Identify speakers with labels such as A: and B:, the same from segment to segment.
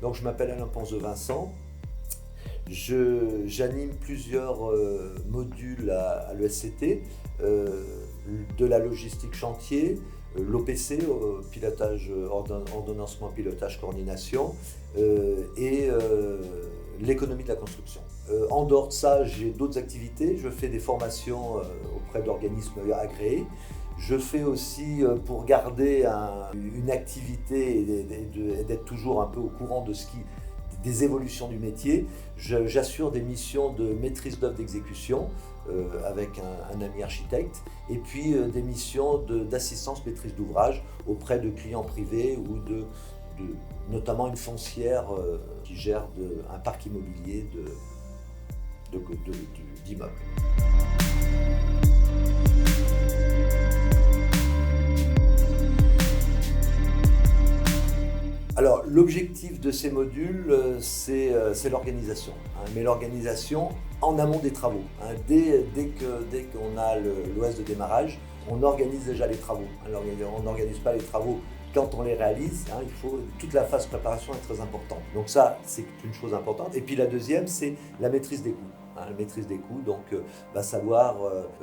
A: Donc je m'appelle Alain Ponce-de-Vincent. J'anime plusieurs modules à l'ESCT, de la logistique chantier, l'OPC, pilotage, ordonnancement, pilotage, coordination, et l'économie de la construction. En dehors de ça, j'ai d'autres activités. Je fais des formations auprès d'organismes agréés. Je fais aussi, pour garder une activité et d'être toujours un peu au courant des évolutions du métier, j'assure des missions de maîtrise d'œuvre d'exécution avec un ami architecte, et puis des missions d'assistance maîtrise d'ouvrage auprès de clients privés ou notamment une foncière qui gère un parc immobilier d'immeubles. Alors, l'objectif de ces modules, c'est l'organisation, mais l'organisation en amont des travaux. Dès qu'on a l'OS de démarrage, on organise déjà les travaux. On n'organise pas les travaux quand on les réalise. Toute la phase préparation est très importante. Donc ça, c'est une chose importante. Et puis la deuxième, c'est la maîtrise des coûts. La maîtrise des coûts, donc savoir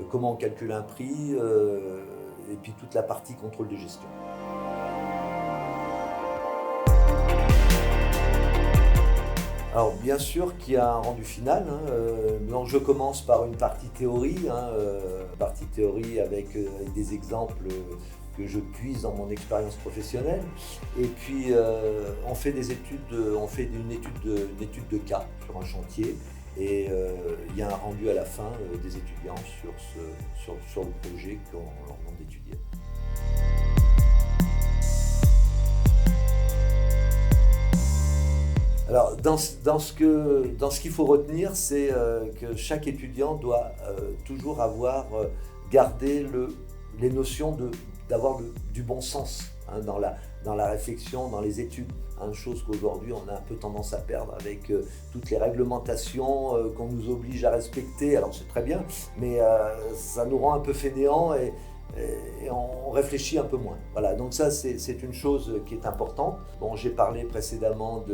A: comment on calcule un prix, et puis toute la partie contrôle de gestion. Alors bien sûr qu'il y a un rendu final, donc je commence par une partie théorie, avec des exemples que je puise dans mon expérience professionnelle, et puis on fait une étude de cas sur un chantier, et il y a un rendu à la fin des étudiants sur le projet qu'on leur demande d'étudier. Alors, dans ce qu'il faut retenir, c'est que chaque étudiant doit toujours avoir gardé les notions d'avoir du bon sens dans la réflexion, dans les études. Chose qu'aujourd'hui on a un peu tendance à perdre avec toutes les réglementations qu'on nous oblige à respecter. Alors c'est très bien, mais ça nous rend un peu fainéants et on réfléchit un peu moins. Voilà, donc ça c'est une chose qui est importante. Bon, j'ai parlé précédemment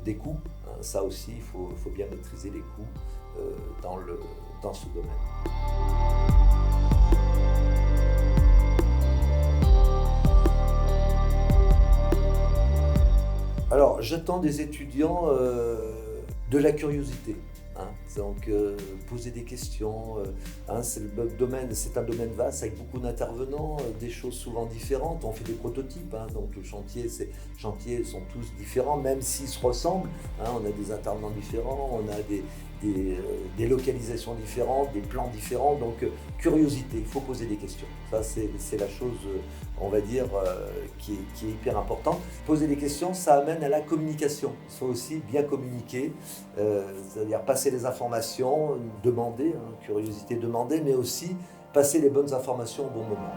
A: des coûts, ça aussi il faut bien maîtriser les coûts dans ce domaine. Alors j'attends des étudiants de la curiosité. Donc poser des questions, c'est un domaine vaste avec beaucoup d'intervenants, des choses souvent différentes. On fait des prototypes, donc les chantiers sont tous différents, même s'ils se ressemblent. On a des intervenants différents, on a des localisations différentes, des plans différents. Donc curiosité, il faut poser des questions. Ça c'est la chose, on va dire, qui est hyper importante. Poser des questions, ça amène à la communication. Il faut aussi bien communiquer, c'est-à-dire passer les informations, demander, curiosité, demander, mais aussi passer les bonnes informations au bon moment.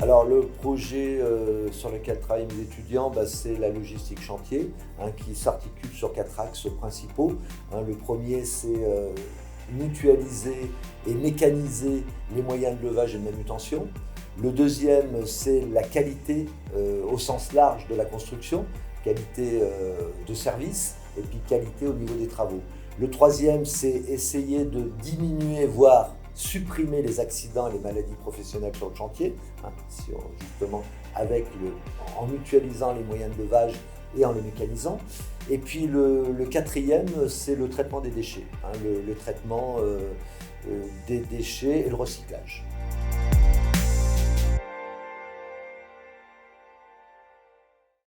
A: Alors le projet sur lequel travaillent mes étudiants, c'est la logistique chantier, qui s'articule sur 4 axes principaux. Le premier, c'est mutualiser et mécaniser les moyens de levage et de manutention. Le deuxième, c'est la qualité au sens large de la construction, qualité de service et puis qualité au niveau des travaux. Le troisième, c'est essayer de diminuer, voire supprimer les accidents et les maladies professionnelles sur le chantier, justement en mutualisant les moyens de levage et en les mécanisant. Et puis le quatrième, c'est le traitement des déchets, le traitement des déchets et le recyclage.